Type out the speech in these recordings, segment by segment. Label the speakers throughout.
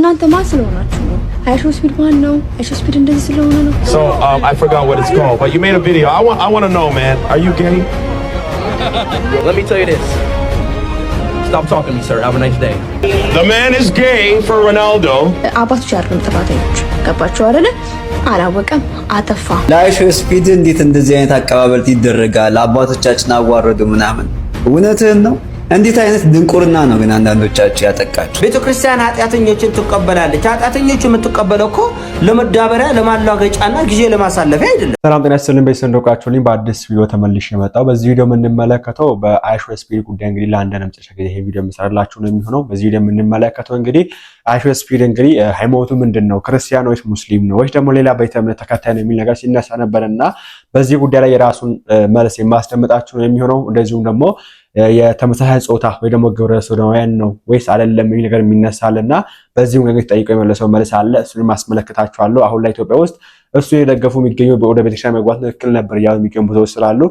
Speaker 1: እናንተ ማን ስለሆናችሁ ነው? አይሾ ስፒድ ማን ነው? አይሾ ስፒድ እንደዚህ ስለሆነ ነው።
Speaker 2: So I forgot what it's called, but you made a video. I want to know, man. Are you gay?
Speaker 3: Let me tell you this. Stop talking to me, sir. Have a nice day.
Speaker 2: The man is gay for Ronaldo.
Speaker 1: አባቶች አይደሉም ጥፋተኞች። ገባችሁ አይደለ? አላወቀም፣ አጠፋ።
Speaker 4: ለአይሾ ስፒድ እንዴት እንደዚህ አይነት አቀባበል ይደረጋል? አባቶቻችን አዋረዱ ምናምን። እውነትህን ነው። እንዴት አይነት ድንቁርና ነው ግን አንዳንዶቻችሁ ያጠቃችሁ።
Speaker 3: ቤተክርስቲያን ኃጢአተኞችን ትቀበላለች። ኃጢአተኞችን የምትቀበለው እኮ ለመዳበሪያ ለማላገጫና ጊዜ ለማሳለፊያ አይደለም።
Speaker 5: ሰላም ጤና ይስጥልኝ። በሰንዶቃችሁልኝ በአዲስ ቪዲዮ ተመልሼ መጣሁ። በዚህ ቪዲዮ የምንመለከተው በአይሾ ስፒድ ጉዳይ እንግዲህ ለአንድ መጨረሻ ጊዜ ይሄ ቪዲዮ መስራላችሁ ነው የሚሆነው። በዚህ ቪዲዮ የምንመለከተው እንግዲህ አይሾ ስፒድ እንግዲህ ሃይማኖቱ ምንድነው? ክርስቲያን ወይስ ሙስሊም ነው ወይስ ደግሞ ሌላ ቤተ እምነት ተከታይ ነው የሚል ነገር ሲነሳ ነበርና በዚህ ጉዳይ ላይ የራሱን መልስ የማስደምጣችሁ ነው የሚሆነው። እንደዚሁም ደግሞ የተመሳሳይ ጾታ ወይ ደግሞ ግብረ ሰዶማውያን ነው ወይስ አይደለም የሚል ነገር የሚነሳልና በዚህም ነገር ጠይቀው የመለሰው መልስ አለ። እሱን ማስመለከታችኋለሁ። አሁን ላይ ኢትዮጵያ ውስጥ እሱ የደገፉ የሚገኙ ወደ ቤተክርስቲያን መግባት ትክክል ነበር ያው የሚገኙ ብዙዎች ስላሉ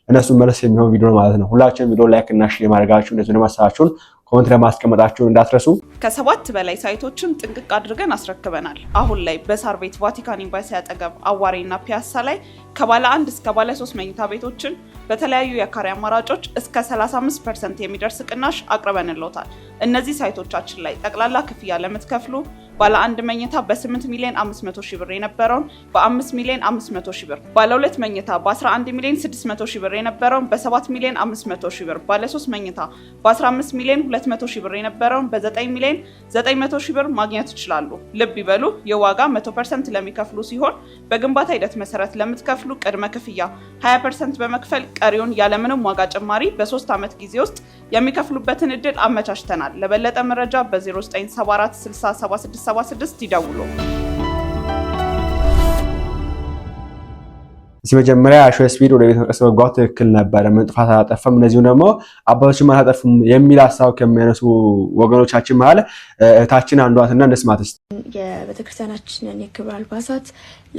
Speaker 5: እነሱ መልስ የሚሆን ቪዲዮ ማለት ነው። ሁላችንም ቪዲዮ ላይክ እና ሼር ማድረጋችሁ እንደዚህ ነው ማሳያችሁን ኮሜንት ለማስቀመጣችሁ እንዳትረሱ።
Speaker 6: ከሰባት በላይ ሳይቶችን ጥንቅቅ አድርገን አስረክበናል። አሁን ላይ በሳር ቤት ቫቲካን ኤምባሲ አጠገብ አዋሬና ፒያሳ ላይ ከባለ 1 እስከ ባለ 3 መኝታ ቤቶችን በተለያዩ የካሬ አማራጮች እስከ 35% የሚደርስ ቅናሽ አቅርበንልዎታል። እነዚህ ሳይቶቻችን ላይ ጠቅላላ ክፍያ ለምትከፍሉ ባለ 1 መኝታ በ8 ሚሊዮን 500 ሺህ ብር የነበረውን በ5 ሚሊዮን 500 ሺህ ብር፣ ባለ 2 መኝታ በ11 ሚሊዮን 600 ሺህ ብር የነበረውን በ7 ሚሊዮን 500 ሺህ ብር፣ ባለ 3 መኝታ በ15 ሚሊዮን 200 ሺህ ብር የነበረውን በ9 ሚሊዮን 900 ሺህ ብር ማግኘት ይችላሉ። ልብ ይበሉ፣ የዋጋ 100% ለሚከፍሉ ሲሆን በግንባታ ሂደት መሰረት ለምትከፍሉ ቅድመ ክፍያ 20% በመክፈል ቀሪውን ያለምንም ዋጋ ጭማሪ በ3 ዓመት ጊዜ ውስጥ የሚከፍሉበትን እድል አመቻችተናል። ለበለጠ መረጃ በ0974 607676 ይደውሉ።
Speaker 5: እዚህ መጀመሪያ አይሾ ስፒድ ወደ ቤተ መቅደስ መግባት ትክክል ነበር፣ ምን ጥፋት አላጠፋም፣ እነዚሁ ደግሞ አባቶችን ማታጠፉም የሚል ሐሳብ ከሚያነሱ ወገኖቻችን መሀል እህታችን አንዷትና እንስማት።
Speaker 1: የቤተክርስቲያናችንን የክብር አልባሳት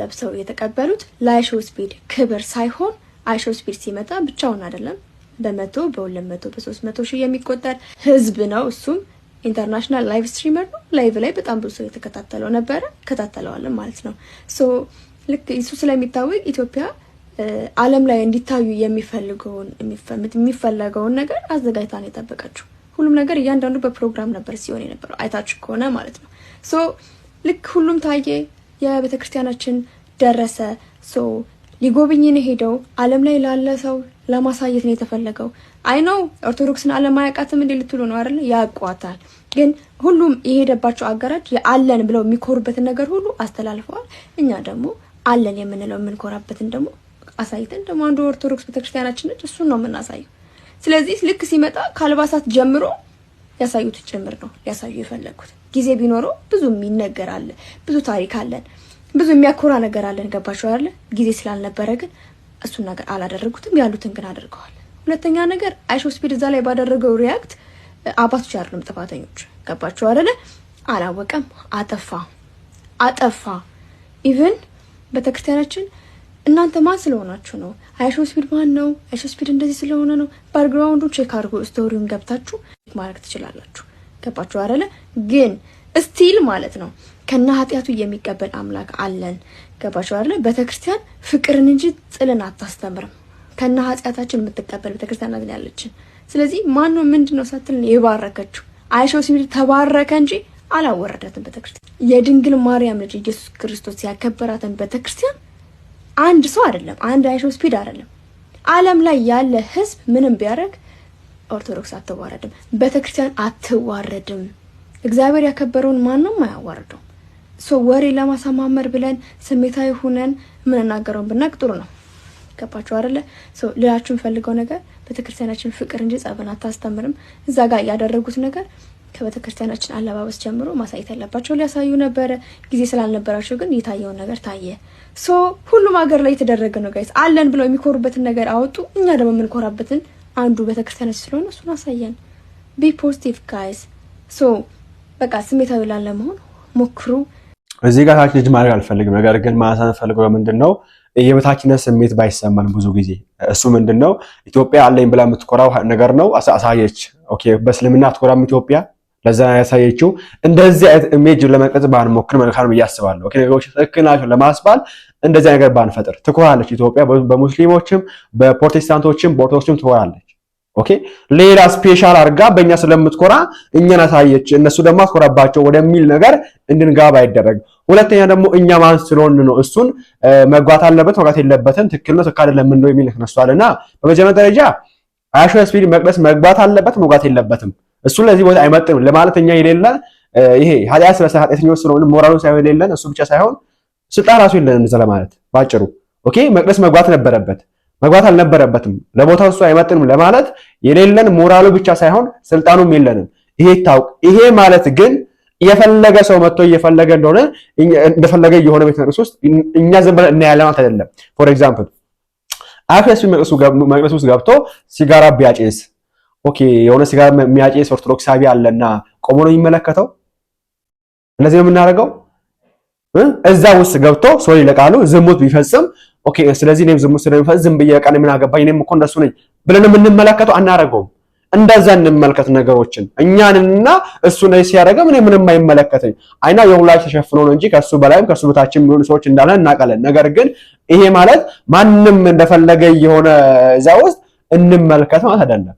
Speaker 1: ለብሰው የተቀበሉት ለአይሾ ስፒድ ክብር ሳይሆን አይሾ ስፒድ ሲመጣ ብቻውን አይደለም፣ በ100 በ200 በ300 ሺህ የሚቆጠር ህዝብ ነው። እሱም ኢንተርናሽናል ላይቭ ስትሪመር ነው። ላይቭ ላይ በጣም ብዙ ሰው የተከታተለው ነበረ፣ ከታተለዋለን ማለት ነው። ሶ ልክ እሱ ስለሚታወቅ ኢትዮጵያ ዓለም ላይ እንዲታዩ የሚፈለገውን ነገር አዘጋጅታ ነው የጠበቀችው። ሁሉም ነገር እያንዳንዱ በፕሮግራም ነበር ሲሆን የነበረው አይታችሁ ከሆነ ማለት ነው። ሶ ልክ ሁሉም ታየ፣ የቤተክርስቲያናችን ደረሰ። ሶ ሊጎብኝን ሄደው ዓለም ላይ ላለ ሰው ለማሳየት ነው የተፈለገው። አይ ነው ኦርቶዶክስን ዓለም አያውቃትም እንዴ ልትሉ ነው አይደል? ያውቋታል። ግን ሁሉም የሄደባቸው አጋራጭ አለን ብለው የሚኮሩበትን ነገር ሁሉ አስተላልፈዋል። እኛ ደግሞ አለን የምንለው የምንኮራበትን ደግሞ አሳይተን ደግሞ አንዱ ኦርቶዶክስ ቤተክርስቲያናችን ነች፣ እሱን ነው የምናሳየው። ስለዚህ ልክ ሲመጣ ከአልባሳት ጀምሮ ያሳዩት ጭምር ነው ሊያሳዩ የፈለጉት። ጊዜ ቢኖረው ብዙ የሚነገር አለ፣ ብዙ ታሪክ አለን፣ ብዙ የሚያኮራ ነገር አለን። ገባችሁ አይደል? ጊዜ ስላልነበረ ግን እሱን ነገር አላደረጉትም፣ ያሉትን ግን አድርገዋል። ሁለተኛ ነገር አይሾ ስፒድ እዛ ላይ ባደረገው ሪያክት አባቶች አይደሉም ጥፋተኞች። ገባችሁ አይደል? አላወቀም፣ አጠፋ። ኢቭን ቤተክርስቲያናችን እናንተ ማን ስለሆናችሁ ነው? አይሾ ስፒድ ማን ነው? አይሾ ስፒድ እንደዚህ ስለሆነ ነው። ባክግራውንዱ ቼክ አድርጉ፣ ስቶሪውን ገብታችሁ ማድረግ ትችላላችሁ። ገባችሁ አይደል? ግን ስቲል ማለት ነው ከና ኃጢያቱ የሚቀበል አምላክ አለን። ገባችሁ አይደል? ቤተክርስቲያን ፍቅርን እንጂ ጥልን አታስተምርም። ከና ኃጢያታችን የምትቀበል ቤተክርስቲያን ናት ያለችን። ስለዚህ ማን ነው ምንድነው ሳትል የባረከችው? አይሾ ስፒድ ተባረከ እንጂ አላወረዳትም። ቤተክርስቲያን የድንግል ማርያም ልጅ ኢየሱስ ክርስቶስ ያከበራትን ቤተክርስቲያን አንድ ሰው አይደለም፣ አንድ አይሾ ስፒድ አይደለም፣ ዓለም ላይ ያለ ህዝብ ምንም ቢያደርግ ኦርቶዶክስ አትዋረድም፣ ቤተክርስቲያን አትዋረድም። እግዚአብሔር ያከበረውን ማንም አያዋርደው። ወሬ ለማሳማመር ብለን ስሜታዊ ሆነን ምንናገረውን ብናቅ ጥሩ ነው። ገባችሁ አይደለ? ልላችሁ ፈልገው ነገር ቤተክርስቲያናችን ፍቅር እንጂ ጸብን አታስተምርም። እዛ ጋር ያደረጉት ነገር ከቤተክርስቲያናችን አለባበስ ጀምሮ ማሳየት ያለባቸው ሊያሳዩ ነበረ። ጊዜ ስላልነበራቸው ግን የታየውን ነገር ታየ። ሁሉም ሀገር ላይ የተደረገ ነው ጋይስ። አለን ብለው የሚኮሩበትን ነገር አወጡ። እኛ ደግሞ የምንኮራበትን አንዱ ቤተክርስቲያናችን ስለሆነ እሱን አሳየን። ቢ ፖዚቲቭ ጋይስ። በቃ ስሜታዊ ላለመሆን ሞክሩ።
Speaker 5: እዚህ ጋር ታች ልጅ ማድረግ አልፈልግም። ነገር ግን ማሳን ፈልገው ምንድነው የበታችነት ስሜት ባይሰማን ብዙ ጊዜ እሱ ምንድነው ኢትዮጵያ አለኝ ብላ የምትኮራው ነገር ነው። አሳየች። ኦኬ በእስልምና አትኮራም ኢትዮጵያ ለዛ ያሳየችው እንደዚህ አይነት ኢሜጅ ለመቅረጽ ባንሞክር መልካም ነው ያስባለሁ። ኦኬ ነገሮች ትክክል ናቸው ለማስባል እንደዚህ ነገር ባንፈጥር። ትኮራለች ኢትዮጵያ በሙስሊሞችም በፕሮቴስታንቶችም በኦርቶዶክስም ትኮራለች። ኦኬ ሌላ ስፔሻል አድርጋ በእኛ ስለምትኮራ እኛን አሳየች እነሱ ደግሞ አትኮራባቸው ወደሚል ነገር እንድንጋባ አይደረግ። ሁለተኛ ደግሞ እኛ ማን ስለሆን ነው እሱን መግባት አለበት መግባት የለበትም ትክክል ነው ትክክል አይደለም እንደው የሚል ነስቷልና በመጀመሪያ ደረጃ አይሾስ ፊልም መቅደስ መግባት አለበት መግባት የለበትም እሱ ለዚህ ቦታ አይመጥንም ለማለት እኛ የሌለ ይሄ ኃጢአት ስለኃጢአተኞች ስለሆነ ሞራሉ ሳይሆን የሌለን እሱ ብቻ ሳይሆን ስልጣን ራሱ የለንም ዘለ ማለት ባጭሩ። ኦኬ መቅደስ መግባት ነበረበት መግባት አልነበረበትም ለቦታው እሱ አይመጥንም ለማለት የሌለን ሞራሉ ብቻ ሳይሆን ስልጣኑም የለንም። ይሄ ታውቅ ይሄ ማለት ግን የፈለገ ሰው መጥቶ እየፈለገ እንደሆነ እንደፈለገ የሆነ ቤተ መቅደስ ውስጥ እኛ ዝም ብለን እናያለን ማለት አይደለም። ፎር ኤግዛምፕል አክሰስ መቅደስ ውስጥ ገብቶ ሲጋራ ቢያጨስ ኦኬ የሆነ ሲጋራ የሚያጨስ ኦርቶዶክሳዊ አለና ቆሞ ነው የሚመለከተው? እንደዚህ ነው የምናደርገው? እዛ ውስጥ ገብቶ ሰው ይለቃሉ ዝሙት ቢፈጽም ኦኬ ስለዚህ እኔም ዝሙት ስለሚፈጽም ዝም ብዬ ቃል ምን አገባኝ እኔም እኮ እንደሱ ነኝ ብለን የምንመለከተው አናረገውም። እንደዛ እንመልከት ነገሮችን እኛንና እሱ ነው ሲያደርገው ምንም አይመለከተኝ አይና የሁላችን ተሸፍኖ ነው እንጂ ከሱ በላይም ከሱ በታችም የሚሆኑ ሰዎች እንዳለ እናቀለን። ነገር ግን ይሄ ማለት ማንንም እንደፈለገ የሆነ እዛ ውስጥ እንመልከት ማለት አይደለም።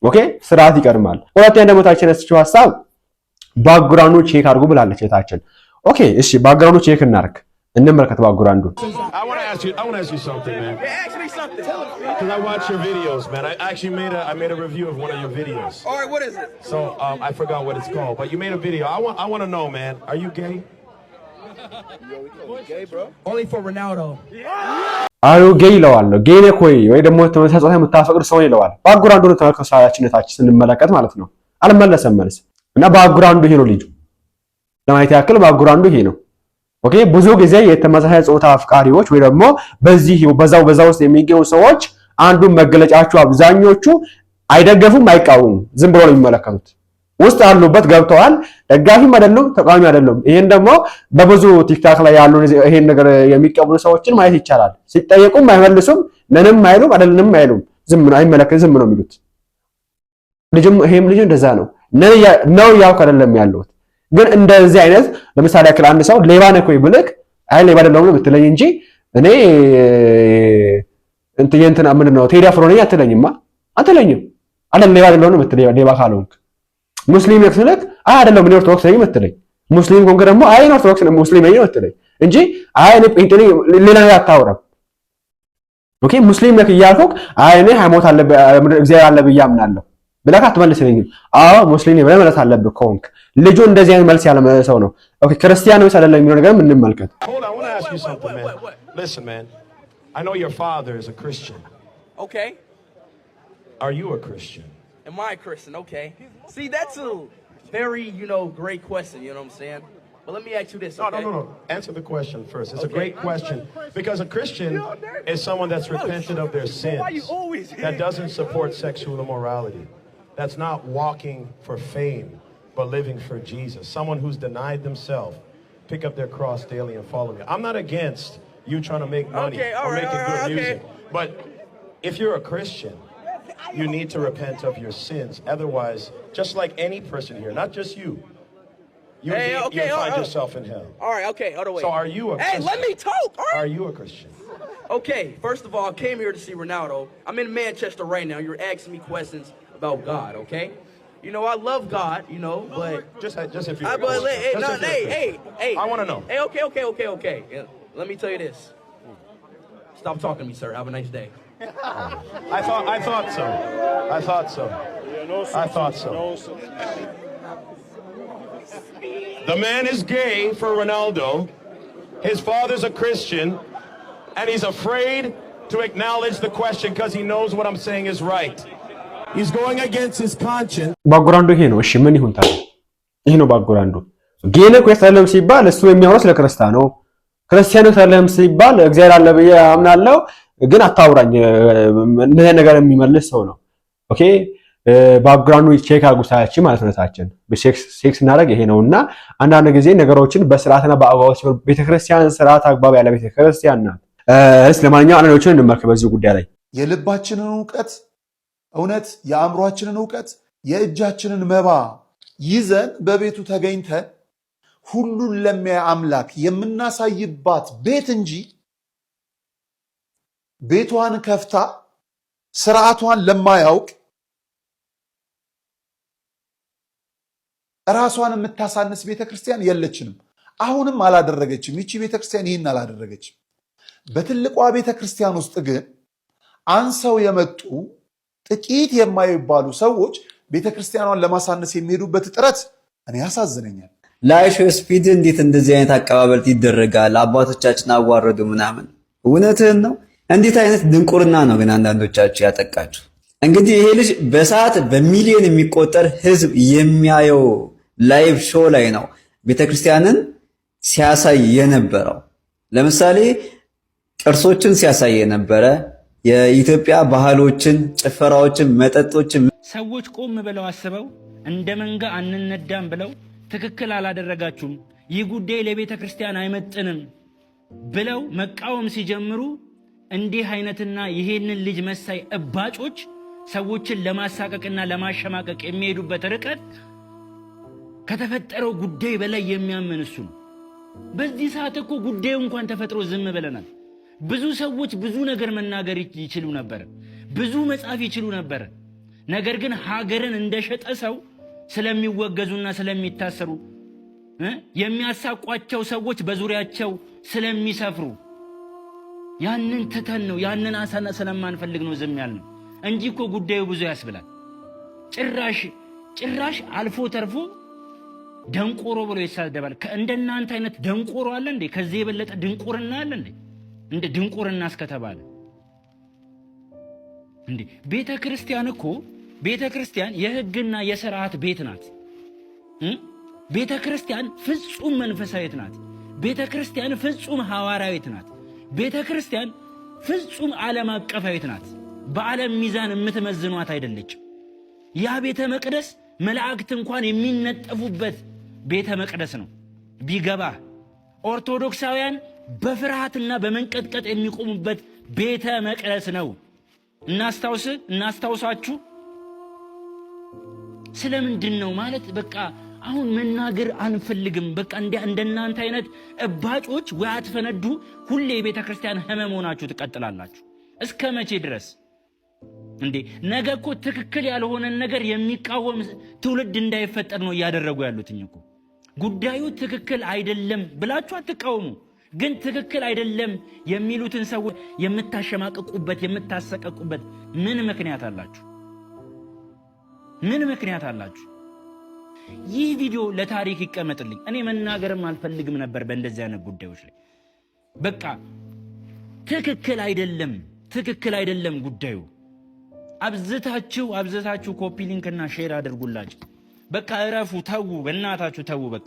Speaker 5: ኦኬ ስርዓት ይቀድማል። ሁለተኛ ደግሞ ታችን እስኪ ሐሳብ ባክግራውንዱ ቼክ አድርጉ ብላለች እታችን። ኦኬ እሺ ባክግራውንዱ ቼክ እናርክ እንመልከት ባክግራውንዱ።
Speaker 2: I want to ask you something, man.
Speaker 7: Yeah, ask me something. Tell me.
Speaker 2: Because I watch your videos, man. I actually made a review of one of your videos.
Speaker 7: All right, what is it?
Speaker 2: So I forgot what it's called, but you made a video. I want to know, man. Are you gay?
Speaker 7: Gay, bro. Only for Ronaldo.
Speaker 5: አዩ ጌይ ይለዋል ጌይ ነው ኮይ ወይ ደግሞ ተመሳሳይ የምታፈቅር ሰው ይለዋል። ባክግራውንዱ ተከሳያችነታችን ስንመለከት ማለት ነው አልመለሰም መልስ እና ባክግራውንዱ ይሄ ነው ልጁ ለማየት ያክል ባክግራውንዱ ይሄ ነው። ኦኬ ብዙ ጊዜ የተመሳሳይ ጾታ አፍቃሪዎች ወይ ደግሞ በዛው ውስጥ የሚገኙ ሰዎች አንዱ መገለጫቸው አብዛኞቹ አይደገፉም አይቃወሙም ዝም ብሎ ነው የሚመለከቱት። ውስጥ ያሉበት ገብተዋል ደጋፊም አይደሉም ተቃዋሚ አይደሉም። ይሄን ደግሞ በብዙ ቲክታክ ላይ ያሉ ይሄን ነገር የሚቀበሉ ሰዎችን ማየት ይቻላል። ሲጠየቁም አይመልሱም ለንም አይሉም አይደለም አይሉም ዝም ነው አይመለከቱም ዝም ነው የሚሉት። ልጅም ይሄም ልጅ እንደዛ ነው ነው ያው አይደለም ያለው ግን እንደዚህ አይነት ለምሳሌ ያክል አንድ ሰው ሌባ ነህ ወይ ብለህ አይ ሌባ አይደለም ነው የምትለኝ እንጂ እኔ እንትን ምንድነው ቴዲ አፍሮ ነኝ አትለኝማ አትለኝም አይደል ሌባ አይደለም ነው የምትለኝ ሌባ ካልሆንክ። ሙስሊም ነህ ስልክ አይ አይደለም እኔ ኦርቶዶክስ ነኝ የምትለኝ ሙስሊም ኮንክ ደግሞ አይ እኔ ኦርቶዶክስ ነኝ ሙስሊም ነኝ የምትለኝ እንጂ አይ እኔ ጴንጤ ነኝ ሌላ ነገር አታወራም። ኦኬ ሙስሊም ነህ እያልኩህ አይ እኔ ሃይማኖት አለ እግዚአብሔር አለ ብዬ አምናለሁ ብለህ አትመልስልኝም። አዎ ሙስሊም ነኝ ብለህ ማለት አለብህ ኮንክ። ልጁ እንደዚህ አይነት መልስ ያለ ሰው ነው። ኦኬ ክርስቲያን ነው አይደለም የሚለው ነገር ምን እንመልከት።
Speaker 2: Hold on, I want to ask you something, man. Listen, man. I know your father is a Christian.
Speaker 7: Okay.
Speaker 2: Are you a Christian?
Speaker 7: Am I a Christian? Okay. See, that's a very, great question, you know what I'm saying? But let me ask you this, okay?
Speaker 2: No. Answer the question first. It's a great question because a Christian is someone that's repented of their sins.
Speaker 7: Why you always here?
Speaker 2: That doesn't support sexual immorality. That's not walking for fame, but living for Jesus. Someone who's denied themselves, pick up their cross daily and follow me. I'm not against you trying to make money or making good music. But if you're a Christian, you need to repent of your sins. Otherwise, just like any person here, not just you, you'll find yourself in hell.
Speaker 7: All right, okay, hold on, wait.
Speaker 2: So are you a Christian?
Speaker 7: Hey, let me talk, all right?
Speaker 2: Are you a Christian?
Speaker 7: Okay, first of all, I came here to see Ronaldo. I'm in Manchester right now. You're asking me questions about God, okay? I love God, but...
Speaker 2: Just if you're a Christian.
Speaker 7: Hey.
Speaker 2: I want to know.
Speaker 7: Hey, okay. Let me tell you this. Stop talking to me, sir. Have a nice day.
Speaker 2: I thought so. The man is gay for Ronaldo. His father's a Christian, and he's afraid to acknowledge the question because he knows what I'm saying is right. He's going against his conscience.
Speaker 5: ባክግራውንዱ ይሄ ነው። እሺ ምን ይሁን ታዲያ? ይሄ ነው ባክግራውንዱ። ጌይ ነህ ወይ ሰለም ሲባል እሱ የሚያወራው ስለ ክርስቲያን ነው። ክርስቲያን ሰለም ሲባል እግዚአብሔር አለ ብዬ አምናለሁ ግን አታውራኝ እንደዚህ ነገር የሚመልስ ሰው ነው። ኦኬ ባክግራውንዱ ቼክ አድርጉ ሳያችሁ ማለት ነው። ታችን ሴክስ እናደርግ ይሄ ነውና አንዳንድ ጊዜ ነገሮችን በስርዓትና በአግባቡ ሲሆን ቤተክርስቲያን ስርዓት አግባብ ያለ ቤተክርስቲያን ናት። ለማንኛውም አንዳንዶችን እንመልከት በዚህ ጉዳይ ላይ
Speaker 8: የልባችንን ዕውቀት እውነት የአእምሮአችንን ዕውቀት የእጃችንን መባ ይዘን በቤቱ ተገኝተን ሁሉን ለሚያይ አምላክ የምናሳይባት ቤት እንጂ ቤቷን ከፍታ ስርዓቷን ለማያውቅ ራሷን የምታሳንስ ቤተክርስቲያን የለችንም። አሁንም አላደረገችም። ይቺ ቤተክርስቲያን ይህን አላደረገችም። በትልቋ ቤተክርስቲያን ውስጥ ግን አንሰው የመጡ ጥቂት የማይባሉ ሰዎች ቤተክርስቲያኗን ለማሳነስ የሚሄዱበት ጥረት እኔ ያሳዝነኛል።
Speaker 4: ለአይሾስፒድ እንዴት እንደዚህ አይነት አቀባበል ይደረጋል? አባቶቻችን አዋረዱ ምናምን። እውነትህን ነው። እንዴት አይነት ድንቁርና ነው ግን አንዳንዶቻችሁ ያጠቃችሁ። እንግዲህ ይሄ ልጅ በሰዓት በሚሊዮን የሚቆጠር ህዝብ የሚያየው ላይቭ ሾው ላይ ነው ቤተክርስቲያንን ሲያሳይ የነበረው። ለምሳሌ ቅርሶችን ሲያሳይ የነበረ የኢትዮጵያ ባህሎችን፣ ጭፈራዎችን፣ መጠጦችን
Speaker 9: ሰዎች ቆም ብለው አስበው እንደ መንጋ አንነዳም ብለው ትክክል አላደረጋችሁም፣ ይህ ጉዳይ ለቤተ ክርስቲያን አይመጥንም ብለው መቃወም ሲጀምሩ እንዲህ አይነትና ይሄንን ልጅ መሳይ እባጮች ሰዎችን ለማሳቀቅና ለማሸማቀቅ የሚሄዱበት ርቀት ከተፈጠረው ጉዳይ በላይ የሚያምን እሱ ነው። በዚህ ሰዓት እኮ ጉዳዩ እንኳን ተፈጥሮ ዝም ብለናል። ብዙ ሰዎች ብዙ ነገር መናገር ይችሉ ነበር፣ ብዙ መጻፍ ይችሉ ነበር። ነገር ግን ሀገርን እንደሸጠ ሰው ስለሚወገዙና ስለሚታሰሩ የሚያሳቋቸው ሰዎች በዙሪያቸው ስለሚሰፍሩ ያንን ትተን ነው ያንን አሳና ስለማንፈልግ ነው ዝም ያልነው እንጂ እኮ ጉዳዩ ብዙ ያስብላል። ጭራሽ አልፎ ተርፎ ደንቆሮ ብሎ ይሳደባል። እንደናንተ አይነት ደንቆሮ አለ እንዴ? ከዚህ የበለጠ ድንቁርና አለ እንዴ? እንደ ድንቁርና እስከተባለ እንዴ! ቤተ ክርስቲያን የሕግና የሥርዓት ቤት ናት። ቤተ ክርስቲያን ፍጹም መንፈሳዊት ናት። ቤተ ክርስቲያን ፍጹም ሐዋርያዊት ናት። ቤተ ክርስቲያን ፍጹም ዓለም አቀፋዊት ናት። በዓለም ሚዛን የምትመዝኗት አይደለችም። ያ ቤተ መቅደስ መላእክት እንኳን የሚነጠፉበት ቤተ መቅደስ ነው። ቢገባ ኦርቶዶክሳውያን በፍርሃትና በመንቀጥቀጥ የሚቆሙበት ቤተ መቅደስ ነው። እናስታውሳችሁ ስለምንድን ነው ማለት በቃ አሁን መናገር አንፈልግም። በቃ እንደናንተ አይነት እባጮች ወይ አትፈነዱ፣ ሁሌ የቤተ ክርስቲያን ህመም ሆናችሁ ትቀጥላላችሁ። እስከ መቼ ድረስ እንዴ? ነገ እኮ ትክክል ያልሆነን ነገር የሚቃወም ትውልድ እንዳይፈጠር ነው እያደረጉ ያሉትኝ እኮ። ጉዳዩ ትክክል አይደለም ብላችሁ አትቃወሙ፣ ግን ትክክል አይደለም የሚሉትን ሰዎች የምታሸማቅቁበት የምታሰቀቁበት ምን ምክንያት አላችሁ? ምን ምክንያት አላችሁ? ይህ ቪዲዮ ለታሪክ ይቀመጥልኝ። እኔ መናገርም አልፈልግም ነበር በእንደዚህ አይነት ጉዳዮች ላይ። በቃ ትክክል አይደለም ጉዳዩ። አብዝታችሁ ኮፒ ሊንክና ሼር አድርጉላችሁ። በቃ እረፉ፣ ተው፣ በእናታችሁ ተው። በቃ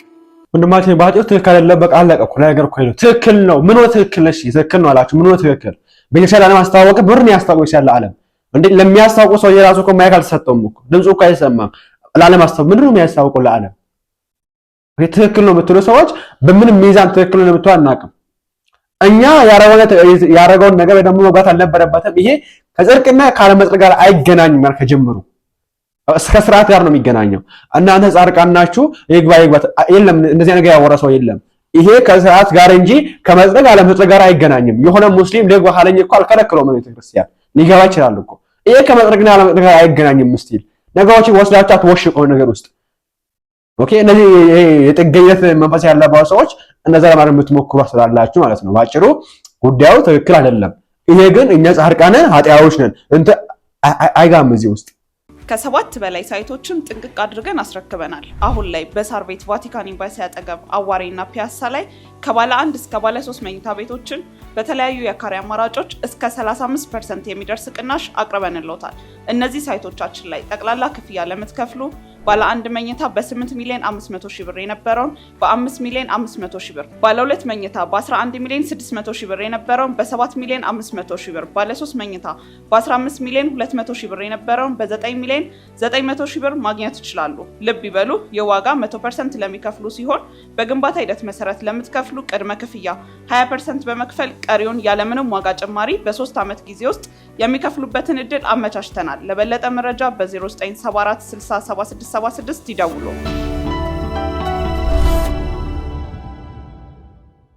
Speaker 5: ወንድማችን ባጭው ትክክል አይደለም። በቃ አለቀ እኮ ነገር እኮ ነው። ትክክል ነው። ምን ነው ትክክል? እሺ ትክክል ነው አላችሁ። ምን ነው ትክክል? ቤተክርስቲያን ለማስተዋወቅ ብርን ያስታውቅ ያለ ዓለም እንዴ ለሚያስታውቁ ሰው የራሱ እኮ ማይክ አልተሰጠውም እኮ ድምፁ እኮ አይሰማም። ለዓለም አስተዋወቅ ምንድነው የሚያስታውቀው ለዓለም? ትክክል ነው የምትሉ ሰዎች በምንም ሚዛን ትክክል ነው የምትሉ አናውቅም። እኛ ያረጋውን ነገር ደግሞ መግባት አልነበረበትም። ይሄ ከጽድቅና ካለመጽደቅ ጋር አይገናኝም። ማለት ከጀምሩ እስከ ስርዓት ጋር ነው የሚገናኘው። እናንተ ጻድቃን ናችሁ ይግባ የለም፣ እንደዚህ ነገር ያወራ ሰው የለም። ይሄ ከስርዓት ጋር እንጂ ከመጽደቅ አለመጽደቅ ጋር አይገናኝም። የሆነ ሙስሊም ልግባ ካለኝ እኮ አልከለክለውም ነው ቤተክርስቲያን ሊገባ ይችላል እኮ። ይሄ ከመጽደቅና አለመጽደቅ ጋር አይገናኝም። ምስቲል ነገሮችን ወስዳችሁ አትወሽቀው ነገር ውስጥ ኦኬ። እነዚህ የጥገኝነት መንፈስ ያለባቸው ሰዎች እነዛ ለማድረግ የምትሞክሩ ስላላችሁ ማለት ነው። ባጭሩ ጉዳዩ ትክክል አይደለም። ይሄ ግን እኛ ጻድቃን ኃጢአቶች ነን እንት አይጋም እዚህ ውስጥ
Speaker 6: ከ7 በላይ ሳይቶችን ጥንቅቅ አድርገን አስረክበናል። አሁን ላይ በሳር ቤት ቫቲካን ኤምባሲ አጠገብ አዋሬና ፒያሳ ላይ ከባለ 1 እስከ ባለ 3 መኝታ ቤቶችን በተለያዩ የካሬ አማራጮች እስከ 35% የሚደርስ ቅናሽ አቅርበንልዎታል። እነዚህ ሳይቶቻችን ላይ ጠቅላላ ክፍያ ለምትከፍሉ ባለ 1 መኝታ በ8 ሚሊዮን 500 ሺህ ብር የነበረውን በ5 ሚሊዮን 500 ሺህ ብር፣ ባለ 2 መኝታ በ11 ሚሊዮን 600 ሺህ ብር የነበረውን በ7 ሚሊዮን 500 ሺህ ብር፣ ባለ 3 መኝታ በ15 ሚሊዮን 200 ሺህ ብር የነበረውን በ9 ሚሊዮን 900 ሺህ ብር ማግኘት ይችላሉ። ልብ ይበሉ፣ የዋጋ 100% ለሚከፍሉ ሲሆን በግንባታ ሂደት መሰረት ለምትከፍሉ ቅድመ ክፍያ 20% በመክፈል ቀሪውን ያለምንም ዋጋ ጭማሪ በ3 ዓመት ጊዜ ውስጥ የሚከፍሉበትን እድል አመቻችተናል። ለበለጠ መረጃ በ0974 60 7676 ይደውሉ።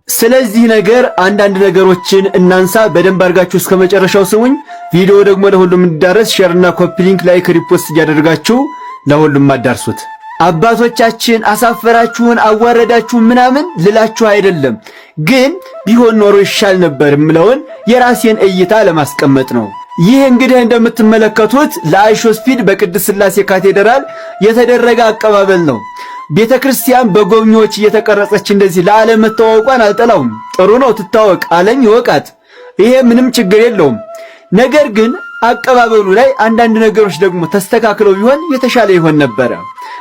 Speaker 10: ስለዚህ ነገር አንዳንድ ነገሮችን እናንሳ። በደንብ አድርጋችሁ እስከ መጨረሻው ስሙኝ። ቪዲዮ ደግሞ ለሁሉም እንዲዳረስ ሼር እና ኮፒ ሊንክ፣ ላይክ፣ ሪፖስት እያደረጋችሁ ለሁሉም አዳርሱት። አባቶቻችን አሳፈራችሁን አዋረዳችሁን ምናምን ልላችሁ አይደለም፣ ግን ቢሆን ኖሮ ይሻል ነበር ምለውን የራሴን እይታ ለማስቀመጥ ነው። ይህ እንግዲህ እንደምትመለከቱት ለአይሾ ስፒድ በቅድስት ሥላሴ ካቴድራል የተደረገ አቀባበል ነው። ቤተ ክርስቲያን በጎብኚዎች እየተቀረጸች እንደዚህ ለዓለም መተዋወቋን አልጠላውም። ጥሩ ነው፣ ትታወቅ፣ ዓለም ይወቃት። ይሄ ምንም ችግር የለውም። ነገር ግን አቀባበሉ ላይ አንዳንድ ነገሮች ደግሞ ተስተካክለው ቢሆን የተሻለ ይሆን ነበረ።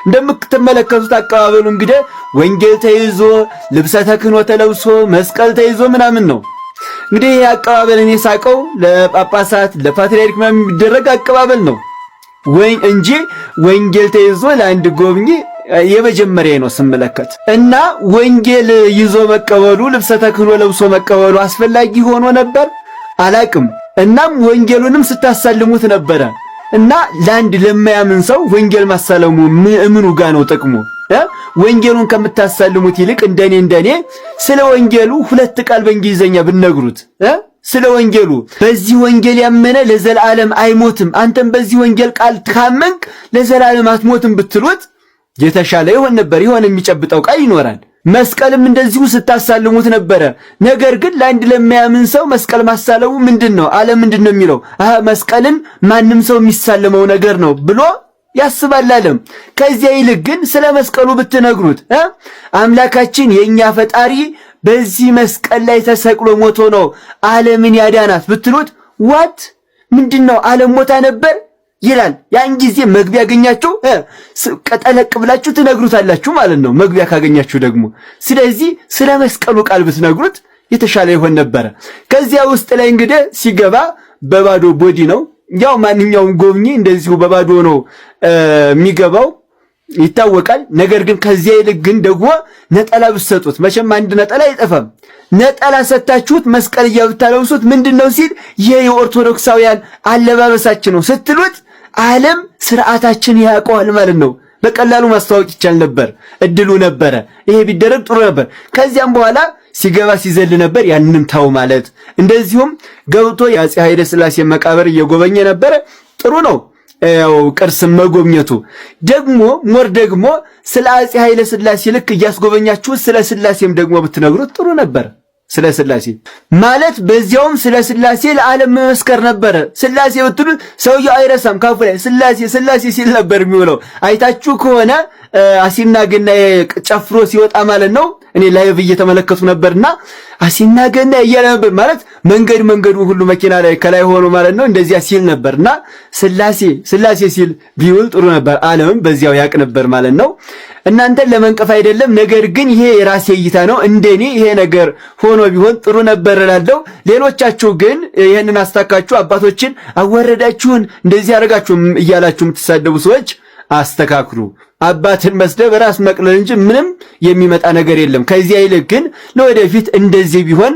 Speaker 10: እንደምትመለከቱት አቀባበሉ እንግዲህ ወንጌል ተይዞ ልብሰ ተክህኖ ተለብሶ መስቀል ተይዞ ምናምን ነው። እንግዲህ ይሄ አቀባበል እኔ ሳቀው ለጳጳሳት ለፓትርያርክ ምናምን የሚደረግ አቀባበል ነው እንጂ ወንጌል ተይዞ ለአንድ ጎብኚ የመጀመሪያ ነው ስመለከት። እና ወንጌል ይዞ መቀበሉ ልብሰ ተክህኖ ለብሶ መቀበሉ አስፈላጊ ሆኖ ነበር አላቅም። እናም ወንጌሉንም ስታሳልሙት ነበረ። እና ለአንድ ለማያምን ሰው ወንጌል ማሳለሙ ምኑ ጋር ነው ጥቅሙ? ወንጌሉን ከምታሳልሙት ይልቅ እንደኔ ስለ ወንጌሉ ሁለት ቃል በእንግሊዘኛ ብነግሩት ስለ ወንጌሉ በዚህ ወንጌል ያመነ ለዘላለም አይሞትም፣ አንተም በዚህ ወንጌል ቃል ካመንክ ለዘላለም አትሞትም ብትሉት የተሻለ ይሆን ነበር። ይሆን የሚጨብጠው ቃል ይኖራል። መስቀልም እንደዚሁ ስታሳልሙት ነበረ። ነገር ግን ለአንድ ለማያምን ሰው መስቀል ማሳለሙ ምንድነው? ዓለም ምንድነው የሚለው? መስቀልን ማንም ሰው የሚሳለመው ነገር ነው ብሎ ያስባል ዓለም። ከዚያ ይልቅ ግን ስለ መስቀሉ ብትነግሩት አምላካችን የኛ ፈጣሪ በዚህ መስቀል ላይ ተሰቅሎ ሞቶ ነው ዓለምን ያዳናት ብትሉት ዋት ምንድነው? ዓለም ሞታ ነበር ይላል። ያን ጊዜ መግቢያ ያገኛችሁ ቀጠለቅ ብላችሁ ትነግሩታላችሁ ማለት ነው፣ መግቢያ ካገኛችሁ ደግሞ። ስለዚህ ስለ መስቀሉ ቃል ብትነግሩት የተሻለ ይሆን ነበረ። ከዚያ ውስጥ ላይ እንግዲህ ሲገባ በባዶ ቦዲ ነው። ያው ማንኛውም ጎብኚ እንደዚሁ በባዶ ነው የሚገባው ይታወቃል። ነገር ግን ከዚያ ይልቅ ግን ደግሞ ነጠላ ብትሰጡት፣ መቼም አንድ ነጠላ አይጠፋም። ነጠላ ሰጣችሁት መስቀልያ ብታለብሱት ምንድነው ሲል ይሄ የኦርቶዶክሳውያን አለባበሳችን ነው ስትሉት ዓለም ስርዓታችን ያውቀዋል ማለት ነው። በቀላሉ ማስተዋወቅ ይቻል ነበር፣ እድሉ ነበረ። ይሄ ቢደረግ ጥሩ ነበር። ከዚያም በኋላ ሲገባ ሲዘል ነበር፣ ያንንም ታው ማለት። እንደዚሁም ገብቶ የአፄ ኃይለ ሥላሴ መቃብር እየጎበኘ ነበረ። ጥሩ ነው ያው ቅርስ መጎብኘቱ። ደግሞ ሞር ደግሞ ስለ አፄ ኃይለ ሥላሴ ልክ እያስጎበኛችሁ ስለ ሥላሴም ደግሞ ብትነግሩት ጥሩ ነበር። ስለ ሥላሴ ማለት በዚያውም ስለ ሥላሴ ለዓለም መመስከር ነበረ። ሥላሴ ብትሉት ሰውየው አይረሳም፣ ካፉ ላይ ሥላሴ ሲል ነበር የሚውለው። አይታችሁ ከሆነ አሲና ገና ጨፍሮ ሲወጣ ማለት ነው። እኔ ላይቭ እየተመለከቱ ነበርና አሲና ገና እያለ ነበር ማለት መንገዱ ሁሉ መኪና ላይ ከላይ ሆኖ ማለት ነው እንደዚያ ሲል ነበርና ሥላሴ ሲል ቢውል ጥሩ ነበር። ዓለምም በዚያው ያቅ ነበር ማለት ነው። እናንተን ለመንቀፍ አይደለም፣ ነገር ግን ይሄ የራሴ እይታ ነው። እንደኔ ይሄ ነገር ሆኖ ቢሆን ጥሩ ነበር እላለሁ። ሌሎቻችሁ ግን ይሄንን አስታካችሁ አባቶችን አወረዳችሁን እንደዚህ ያደርጋችሁ እያላችሁ የምትሳደቡ ሰዎች አስተካክሉ። አባትን መስደብ ራስ መቅለል እንጂ ምንም የሚመጣ ነገር የለም። ከዚያ ይልቅ ግን ለወደፊት እንደዚህ ቢሆን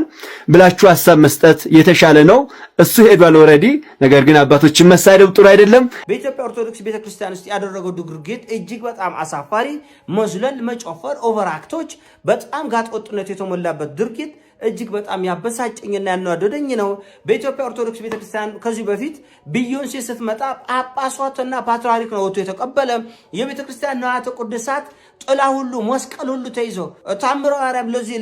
Speaker 10: ብላችሁ ሐሳብ መስጠት የተሻለ ነው። እሱ ሄዷል ኦልሬዲ። ነገር ግን አባቶችን መሳደብ ጥሩ አይደለም።
Speaker 3: በኢትዮጵያ ኦርቶዶክስ ቤተክርስቲያን ውስጥ ያደረገው ድርጊት እጅግ በጣም አሳፋሪ፣ መዝለል፣ መጨፈር፣ ኦቨርአክቶች፣ በጣም ጋጠወጥነት የተሞላበት ድርጊት እጅግ በጣም ያበሳጨኝና ያናደደኝ ነው። በኢትዮጵያ ኦርቶዶክስ ቤተክርስቲያን ከዚህ በፊት ቢዮንሴ ስትመጣ ጳጳሷትና ፓትርያርክ ነው ወጥቶ የተቀበለ። የቤተክርስቲያን ንዋያተ ቅድሳት ጥላ ሁሉ መስቀል ሁሉ ተይዞ ታምረ ማርያም ለዚህ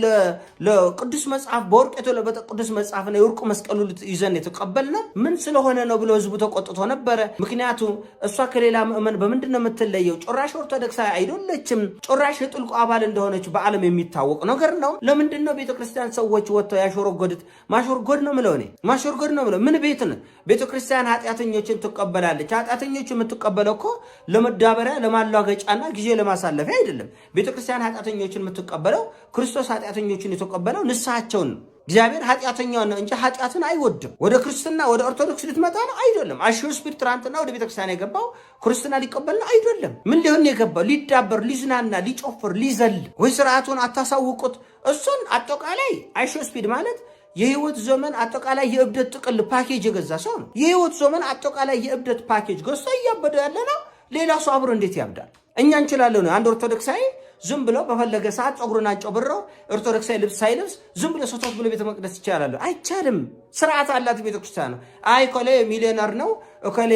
Speaker 3: ለቅዱስ መጽሐፍ በወርቅ የተለበጠ ቅዱስ መጽሐፍ ነው የወርቁ መስቀል ሁሉ ይዘን የተቀበልነ ምን ስለሆነ ነው ብሎ ህዝቡ ተቆጥቶ ነበረ። ምክንያቱም እሷ ከሌላ ምእመን በምንድነው የምትለየው? ጭራሽ ኦርቶዶክሳዊ አይደለችም። ጭራሽ የጥልቁ አባል እንደሆነች በዓለም የሚታወቅ ነገር ነው። ለምንድነው ቤተክርስቲያን ሰዎች ወጥተው ያሾረጎዱት? ማሾርጎድ ነው ምለው እኔ ማሾርጎድ ነው ምለው። ምን ቤት ነው ቤተክርስቲያን ኃጢአተኞችን ትቀበላለች? ኃጢአተኞች የምትቀበለው እኮ ለመዳበሪያ ለማላገጫና ጊዜ ለማሳለፊያ አይደለም። ቤተክርስቲያን ኃጢአተኞችን የምትቀበለው ክርስቶስ ኃጢአተኞችን የተቀበለው ንስሐቸውን ነው። እግዚአብሔር ኃጢአተኛውን ነው እንጂ ኃጢአትን አይወድም። ወደ ክርስትና ወደ ኦርቶዶክስ ልትመጣ ነው አይደለም። አሽዮ ስፒሪት ትናንትና ወደ ቤተክርስቲያን የገባው ክርስትና ሊቀበል ነው አይደለም። ምን ሊሆን የገባው? ሊዳበር፣ ሊዝናና፣ ሊጮፍር፣ ሊዘል ወይ ስርዓቱን አታሳውቁት? እሱን አጠቃላይ አሽዮ ስፒሪት ማለት የህይወት ዘመን አጠቃላይ የእብደት ጥቅል ፓኬጅ የገዛ ሰው ነው። የህይወት ዘመን አጠቃላይ የእብደት ፓኬጅ ገዝቶ እያበደ ያለ ነው። ሌላ ሰው አብሮ እንዴት ያብዳል? እኛ እንችላለን ነው። አንድ ኦርቶዶክሳዊ ዝም ብሎ በፈለገ ሰዓት ጸጉሩን አጨብረው ኦርቶዶክሳዊ ልብስ ሳይለብስ ዝም ብሎ ሰቶት ብሎ ቤተ መቅደስ ይቻላል? አይቻልም። ስርዓት አላት ቤተክርስቲያን ነው። አይ ኮሌ ሚሊዮነር ነው ኮሌ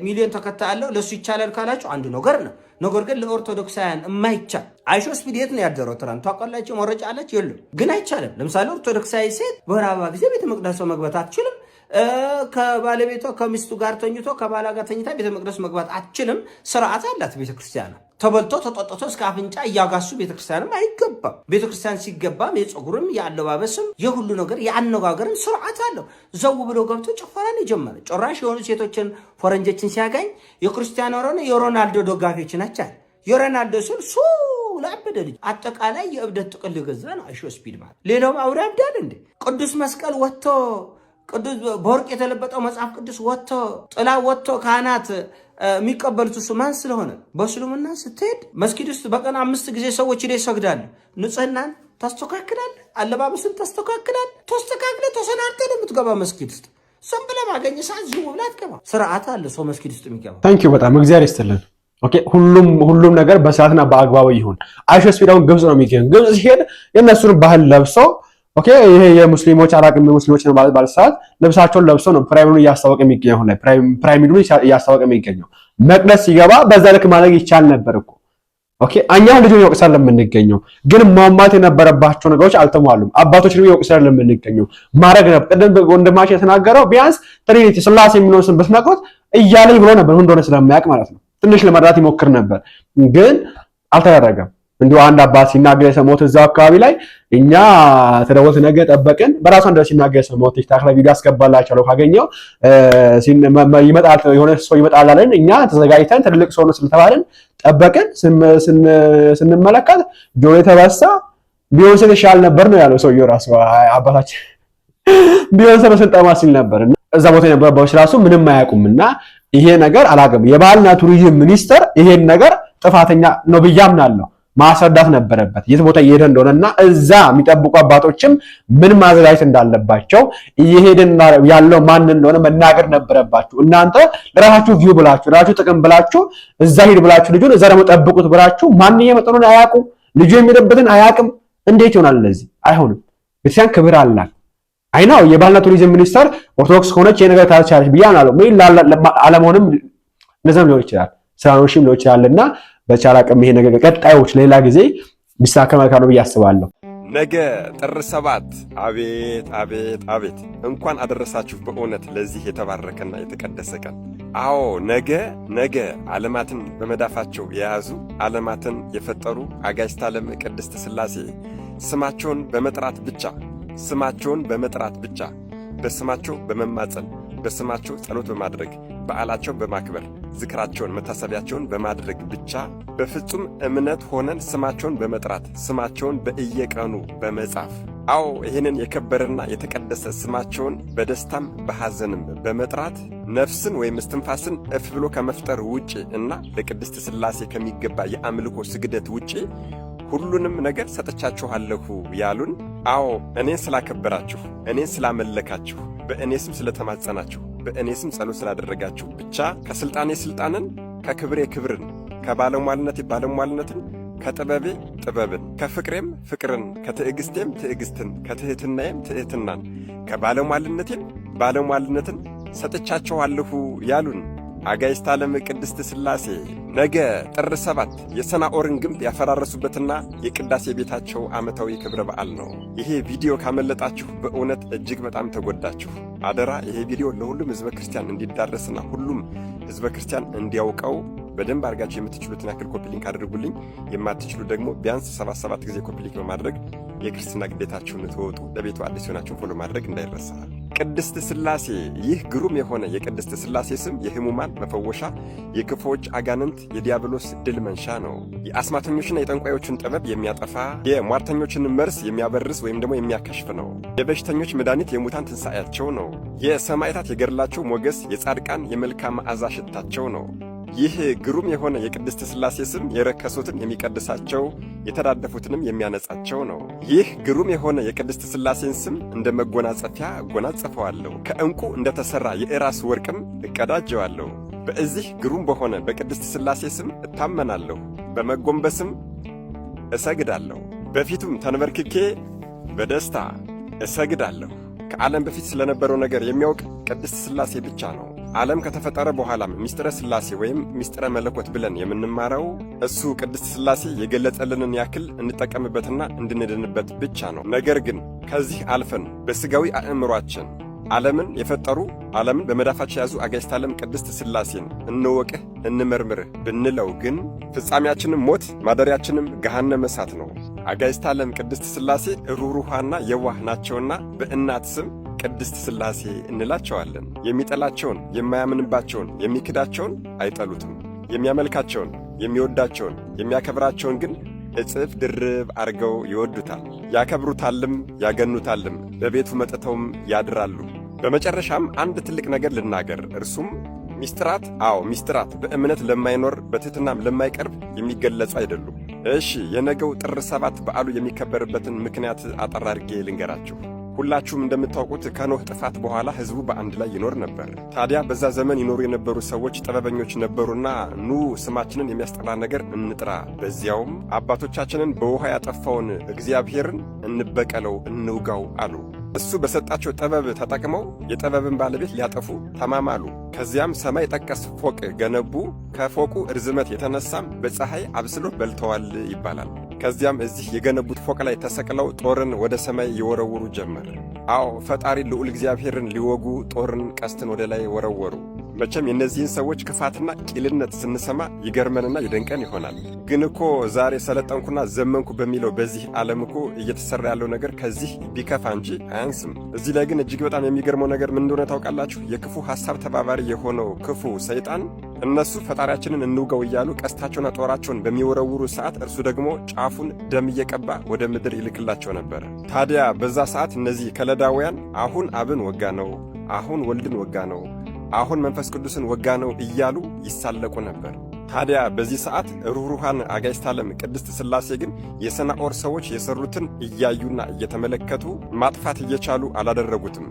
Speaker 3: ሚሊዮን ተከታይ አለው ለሱ ይቻላል ካላችሁ አንድ ነገር ነው። ነገር ግን ለኦርቶዶክሳውያን የማይቻል አይሾ ስፒድ የት ነው ያደረው? ትራን ታውቃላችሁ? መረጃ አለች የለም? ግን አይቻልም። ለምሳሌ ኦርቶዶክሳዊ ሴት በወር አበባ ጊዜ ቤተ መቅደስ መግባት አትችልም። ከባለቤቷ ከሚስቱ ጋር ተኝቶ ከባላ ጋር ተኝታ ቤተ መቅደስ መግባት አትችልም። ስርዓት አላት ቤተክርስቲያን። ተበልቶ ተጠጥቶ እስከ አፍንጫ እያጋሱ ቤተክርስቲያንም አይገባም። ቤተክርስቲያን ሲገባም የፀጉርም የአለባበስም የሁሉ ነገር የአነጋገርም ስርዓት አለው። ዘው ብሎ ገብቶ ጭፈራን የጀመረ ጭራሽ የሆኑ ሴቶችን ፈረንጆችን ሲያገኝ የክርስቲያኖ የሮናልዶ ደጋፊዎች ናቸው። የሮናልዶ ስል ሱ ላበደ ልጅ አጠቃላይ የእብደት ጥቅል ገዛ ነው አይሾ ስፒድ ማለት። ሌላውም አውሬ ያብዳል እንዴ? ቅዱስ መስቀል ወጥቶ ቅዱስ በወርቅ የተለበጠው መጽሐፍ ቅዱስ ወጥቶ ጥላ ወጥቶ ካህናት የሚቀበሉት እሱ ማን ስለሆነ? በእስልምና ስትሄድ መስጊድ ውስጥ በቀን 5 ጊዜ ሰዎች ሄደው ይሰግዳሉ። ንጽህናን ታስተካክላለህ፣ አለባበስን ታስተካክላለህ። ተስተካክለህ ተሰናድተህ ነው የምትገባ መስጊድ ውስጥ። ዝም ብለህ ባገኘ ሰዓት ዝም ብለህ አትገባም። ስርዓት አለ ሰው መስጊድ ውስጥ የሚገባ።
Speaker 5: ታንኪዩ በጣም እግዚአብሔር ይስጥልን። ኦኬ ሁሉም ነገር በሰዓትና በአግባቡ ይሁን። አይሾ ስፒድ አሁን ግብጽ ነው የሚገኘው። ግብጽ ሲሄድ የእነሱን ባህል ለብሶ ኦኬ ይሄ የሙስሊሞች አራቅም ሙስሊሞች ነው ባለሰዓት ልብሳቸውን ለብሶ ነው ፕራይሙን እያስታወቀ የሚገኘው። አሁን ላይ ፕራይሙን እያስታወቀ የሚገኘው መቅደስ ሲገባ በዛ ልክ ማድረግ ይቻል ነበር እኮ። ኦኬ እኛው ልጅ ይወቅሳል ለምንገኘው ግን ማማት የነበረባቸው ነገሮች አልተሟሉም። አባቶች ነው ይወቅሳል ለምንገኘው ማድረግ ነበር። ቀደም ወንድማችን የተናገረው ቢያንስ ትሪኒቲ ስላሴ የሚለውን ስም ብትነግሩት እያለኝ ብሎ ነበር እንደሆነ ስለማያውቅ ማለት ነው። ትንሽ ለመረዳት ይሞክር ነበር ግን አልተደረገም። እንዲሁ አንድ አባት ሲናገር የሰማሁት እዛው አካባቢ ላይ እኛ ተደወት ነገ ጠበቅን በራሱ እንደዚህ ሲናገር የሰማሁት ቲክታክ ላይ ቪዲዮ አስገባላችኋለሁ ካገኘው ይመጣል የሆነ ሰው ይመጣል አለን። እኛ ተዘጋጅተን ትልቅ ሰው ነው ስለተባልን ጠበቅን። ስንመለከት ጆሮ የተበሳ ቢዮንስ ተሻል ነበር ነው ያለው ሰውየው ራሱ አባታችን ቢዮንስ በስልጣማ ሲል ነበር። እዛ ቦታ የነበረው ራሱ ምንም አያውቁምና ይሄ ነገር አላገም የባህልና ቱሪዝም ሚኒስቴር ይሄን ነገር ጥፋተኛ ነው ብዬ አምናለሁ። ማስረዳት ነበረበት የት ቦታ እየሄደ እንደሆነና እዛ የሚጠብቁ አባቶችም ምን ማዘጋጀት እንዳለባቸው እየሄደን ያለው ማን እንደሆነ መናገር ነበረባችሁ። እናንተ ለራሳችሁ ቪው ብላችሁ ለራሳችሁ ጥቅም ብላችሁ እዛ ሄድ ብላችሁ ልጁን እዛ ደግሞ ጠብቁት ብላችሁ ማን የመጠኑን አያውቁም፣ ልጁ የሚሄድበትን አያውቅም። እንዴት ይሆናል? ለዚህ አይሆንም። ቤተክርስቲያን ክብር አላት። አይናው የባህልና ቱሪዝም ሚኒስቴር ኦርቶዶክስ ሆነች የነገር ታቻለች ብያናለሁ። ምን አለመሆንም ለዘም ሊሆን ይችላል ስራኖሽም ሊሆን ይችላልና በቻላ ቀም ይሄ ነገር ቀጣዮች ሌላ ጊዜ ቢሳካ መልካም ነው ብዬ አስባለሁ።
Speaker 11: ነገ ጥር 7 አቤት አቤት አቤት! እንኳን አደረሳችሁ በእውነት ለዚህ የተባረከና የተቀደሰ ቀን። አዎ ነገ ዓለማትን በመዳፋቸው የያዙ ዓለማትን የፈጠሩ አጋዕዝተ ዓለም ቅድስት ሥላሴ ስማቸውን በመጥራት ብቻ በስማቸው በመማፀን በስማቸው ጸሎት በማድረግ በዓላቸውን በማክበር ዝክራቸውን መታሰቢያቸውን በማድረግ ብቻ በፍጹም እምነት ሆነን ስማቸውን በመጥራት ስማቸውን በየቀኑ በመጻፍ አዎ ይህንን የከበረና የተቀደሰ ስማቸውን በደስታም በሐዘንም በመጥራት ነፍስን ወይም እስትንፋስን እፍ ብሎ ከመፍጠር ውጪ እና ለቅድስት ሥላሴ ከሚገባ የአምልኮ ስግደት ውጪ ሁሉንም ነገር ሰጥቻችኋለሁ ያሉን። አዎ እኔን ስላከበራችሁ፣ እኔን ስላመለካችሁ፣ በእኔ ስም ስለተማጸናችሁ፣ በእኔ ስም ጸሎት ስላደረጋችሁ ብቻ ከስልጣኔ ስልጣንን፣ ከክብሬ ክብርን፣ ከባለሟልነቴ ባለሟልነትን፣ ከጥበቤ ጥበብን፣ ከፍቅሬም ፍቅርን፣ ከትዕግስቴም ትዕግስትን፣ ከትህትናዬም ትህትናን፣ ከባለሟልነቴም ባለሟልነትን ሰጥቻችኋለሁ ያሉን አጋዕዝተ ዓለም ቅድስት ሥላሴ ነገ ጥር 7 የሰናዖርን ግንብ ያፈራረሱበትና የቅዳሴ ቤታቸው ዓመታዊ ክብረ በዓል ነው። ይሄ ቪዲዮ ካመለጣችሁ በእውነት እጅግ በጣም ተጎዳችሁ። አደራ ይሄ ቪዲዮ ለሁሉም ሕዝበ ክርስቲያን እንዲዳረስና ሁሉም ሕዝበ ክርስቲያን እንዲያውቀው በደንብ አድርጋችሁ የምትችሉትን ያክል ኮፒ ሊንክ አድርጉልኝ። የማትችሉ ደግሞ ቢያንስ 77 ጊዜ ኮፒ ሊንክ በማድረግ የክርስትና ግዴታችሁን ትወጡ። ለቤቱ አዲስ ሆናችሁን ፎሎ ማድረግ እንዳይረሳ። ቅድስት ሥላሴ ይህ ግሩም የሆነ የቅድስት ሥላሴ ስም የሕሙማን መፈወሻ፣ የክፉዎች አጋንንት የዲያብሎስ ድል መንሻ ነው። የአስማተኞችና የጠንቋዮችን ጥበብ የሚያጠፋ፣ የሟርተኞችን መርስ የሚያበርስ ወይም ደግሞ የሚያከሽፍ ነው። የበሽተኞች መድኃኒት፣ የሙታን ትንሣኤያቸው ነው። የሰማዕታት የገድላቸው ሞገስ፣ የጻድቃን የመልካም መዓዛ ሽታቸው ነው። ይህ ግሩም የሆነ የቅድስት ሥላሴ ስም የረከሱትን የሚቀድሳቸው የተዳደፉትንም የሚያነጻቸው ነው። ይህ ግሩም የሆነ የቅድስት ሥላሴን ስም እንደ መጎናጸፊያ እጎናጸፈዋለሁ፣ ከዕንቁ እንደተሠራ የእራስ ወርቅም እቀዳጀዋለሁ። በዚህ ግሩም በሆነ በቅድስት ሥላሴ ስም እታመናለሁ፣ በመጎንበስም እሰግዳለሁ፣ በፊቱም ተንበርክኬ በደስታ እሰግዳለሁ። ከዓለም በፊት ስለነበረው ነገር የሚያውቅ ቅድስት ሥላሴ ብቻ ነው። ዓለም ከተፈጠረ በኋላም ምስጢረ ሥላሴ ወይም ምስጢረ መለኮት ብለን የምንማረው እሱ ቅድስት ሥላሴ የገለጸልንን ያክል እንጠቀምበትና እንድንድንበት ብቻ ነው። ነገር ግን ከዚህ አልፈን በሥጋዊ አእምሯችን ዓለምን የፈጠሩ ዓለምን በመዳፋቸው የያዙ አጋዕዝተ ዓለም ቅድስት ሥላሴን እንወቅህ እንመርምርህ ብንለው ግን ፍጻሜያችንም ሞት ማደሪያችንም ገሃነመ እሳት ነው። አጋዕዝተ ዓለም ቅድስት ሥላሴ ሩህሩሃና የዋህ ናቸውና በእናት ስም ቅድስት ሥላሴ እንላቸዋለን። የሚጠላቸውን የማያምንባቸውን የሚክዳቸውን አይጠሉትም። የሚያመልካቸውን የሚወዳቸውን የሚያከብራቸውን ግን እጽፍ ድርብ አርገው ይወዱታል፣ ያከብሩታልም ያገኑታልም፣ በቤቱ መጥተውም ያድራሉ። በመጨረሻም አንድ ትልቅ ነገር ልናገር፣ እርሱም ሚስጥራት ሚስጥራት በእምነት ለማይኖር በትሕትናም ለማይቀርብ የሚገለጹ አይደሉም። እሺ የነገው ጥር 7 በዓሉ የሚከበርበትን ምክንያት አጠር አድርጌ ልንገራችሁ። ሁላችሁም እንደምታውቁት ከኖህ ጥፋት በኋላ ሕዝቡ በአንድ ላይ ይኖር ነበር። ታዲያ በዛ ዘመን ይኖሩ የነበሩ ሰዎች ጥበበኞች ነበሩና ኑ ስማችንን የሚያስጠራ ነገር እንጥራ፣ በዚያውም አባቶቻችንን በውሃ ያጠፋውን እግዚአብሔርን እንበቀለው እንውጋው አሉ። እሱ በሰጣቸው ጥበብ ተጠቅመው የጥበብን ባለቤት ሊያጠፉ ተማማሉ። ከዚያም ሰማይ ጠቀስ ፎቅ ገነቡ። ከፎቁ ርዝመት የተነሳም በፀሐይ አብስሎ በልተዋል ይባላል። ከዚያም እዚህ የገነቡት ፎቅ ላይ ተሰቅለው ጦርን ወደ ሰማይ ይወረውሩ ጀመር። ፈጣሪ ልዑል እግዚአብሔርን ሊወጉ ጦርን፣ ቀስትን ወደ ላይ ወረወሩ። መቼም የእነዚህን ሰዎች ክፋትና ቂልነት ስንሰማ ይገርመንና ይደንቀን ይሆናል። ግን እኮ ዛሬ ሰለጠንኩና ዘመንኩ በሚለው በዚህ ዓለም እኮ እየተሰራ ያለው ነገር ከዚህ ቢከፋ እንጂ አያንስም። እዚህ ላይ ግን እጅግ በጣም የሚገርመው ነገር ምን እንደሆነ ታውቃላችሁ? የክፉ ሐሳብ ተባባሪ የሆነው ክፉ ሰይጣን እነሱ ፈጣሪያችንን እንውጋው እያሉ ቀስታቸውና ጦራቸውን በሚወረውሩ ሰዓት እርሱ ደግሞ ጫፉን ደም እየቀባ ወደ ምድር ይልክላቸው ነበር። ታዲያ በዛ ሰዓት እነዚህ ከለዳውያን አሁን አብን ወጋ ነው፣ አሁን ወልድን ወጋ ነው፣ አሁን መንፈስ ቅዱስን ወጋ ነው እያሉ ይሳለቁ ነበር። ታዲያ በዚህ ሰዓት ሩህሩሃን አጋዕዝተ ዓለም ቅድስት ሥላሴ ግን የሰናዖር ሰዎች የሰሩትን እያዩና እየተመለከቱ ማጥፋት እየቻሉ አላደረጉትም።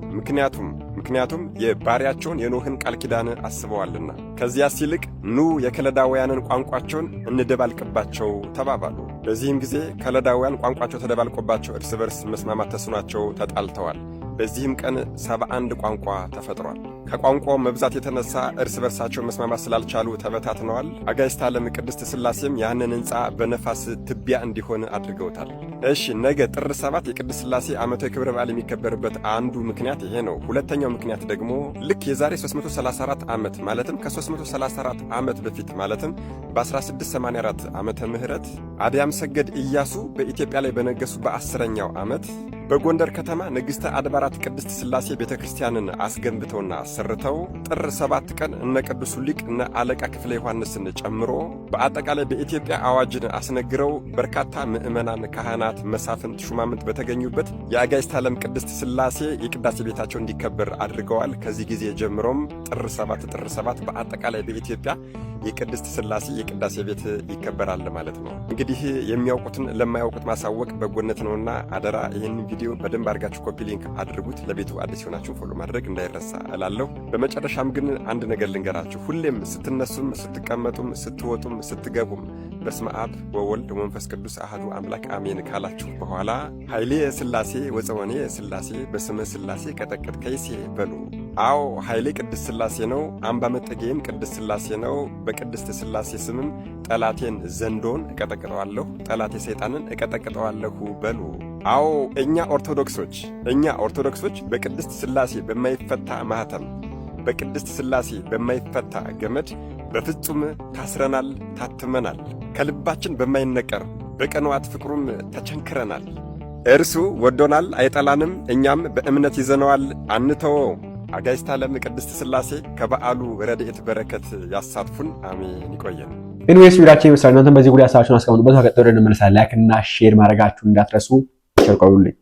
Speaker 11: ምክንያቱም የባሪያቸውን የኖህን ቃል ኪዳን አስበዋልና። ከዚያስ ይልቅ ኑ የከለዳውያንን ቋንቋቸውን እንደባልቅባቸው ተባባሉ። በዚህም ጊዜ ከለዳውያን ቋንቋቸው ተደባልቆባቸው እርስ በርስ መስማማት ተስኗቸው ተጣልተዋል። በዚህም ቀን 71 ቋንቋ ተፈጥሯል። ከቋንቋው መብዛት የተነሳ እርስ በርሳቸው መስማማት ስላልቻሉ ተበታትነዋል። አጋዕዝተ ዓለም ቅድስት ሥላሴም ያንን ሕንፃ በነፋስ ትቢያ እንዲሆን አድርገውታል። እሺ ነገ ጥር 7 የቅድስት ሥላሴ ዓመታዊ ክብረ በዓል የሚከበርበት አንዱ ምክንያት ይሄ ነው። ሁለተኛው ምክንያት ደግሞ ልክ የዛሬ 334 ዓመት ማለትም ከ334 ዓመት በፊት ማለትም በ1684 ዓመተ ምህረት አድያም ሰገድ ኢያሱ በኢትዮጵያ ላይ በነገሱ በ10ኛው ዓመት በጎንደር ከተማ ንግሥተ አድባራት ቅድስት ሥላሴ ቤተ ክርስቲያንን አስገንብተውና አሰርተው ጥር 7 ቀን እነ ቅዱሱ ሊቅ እነ አለቃ ክፍለ ዮሐንስን ጨምሮ በአጠቃላይ በኢትዮጵያ አዋጅን አስነግረው በርካታ ምዕመናን፣ ካህናት፣ መሳፍንት፣ ሹማምንት በተገኙበት የአጋዕዝተ ዓለም ቅድስት ሥላሴ የቅዳሴ ቤታቸው እንዲከበር አድርገዋል። ከዚህ ጊዜ ጀምሮም ጥር 7 በአጠቃላይ በኢትዮጵያ የቅድስት ሥላሴ የቅዳሴ ቤት ይከበራል ማለት ነው። እንግዲህ የሚያውቁትን ለማያውቁት ማሳወቅ በጎነት ነውና አደራ ይህን ቪዲዮ በደንብ አድርጋችሁ ኮፒ ሊንክ አድርጉት። ለቤቱ አዲስ የሆናችሁ ፎሎ ማድረግ እንዳይረሳ እላለሁ። በመጨረሻም ግን አንድ ነገር ልንገራችሁ። ሁሌም ስትነሱም፣ ስትቀመጡም፣ ስትወጡም፣ ስትገቡም በስመ አብ ወወልድ ወመንፈስ ቅዱስ አሐዱ አምላክ አሜን ካላችሁ በኋላ ኃይሌ ሥላሴ ወፀወኔ ሥላሴ በስመ ሥላሴ ቀጠቅጥ ከይሴ በሉ። ኃይሌ ቅድስት ሥላሴ ነው። አምባ መጠጊያዬም ቅድስት ሥላሴ ነው። በቅድስት ሥላሴ ስምም ጠላቴን ዘንዶን እቀጠቅጠዋለሁ፣ ጠላቴ ሰይጣንን እቀጠቅጠዋለሁ በሉ። እኛ ኦርቶዶክሶች በቅድስት ሥላሴ በማይፈታ ማኅተም፣ በቅድስት ሥላሴ በማይፈታ ገመድ በፍጹም ታስረናል፣ ታትመናል። ከልባችን በማይነቀር በቀንዋት ፍቅሩም ተቸንክረናል። እርሱ ወዶናል፣ አይጠላንም። እኛም በእምነት ይዘነዋል፣ አንተወው። አጋዕዝተ ዓለም ቅድስት ሥላሴ ከበዓሉ ረድኤት በረከት ያሳትፉን። አሜን። ይቆየን።
Speaker 5: ኢንዌስ ቪዲዮአችን ይመስላል። እናንተም በዚህ ጉዳይ ሀሳባችሁን አስቀምጡበት። ከቀጥሎ እንመለሳለን። ላይክ እና ሼር ማድረጋችሁን እንዳትረሱ። ቸር ቆዩልኝ።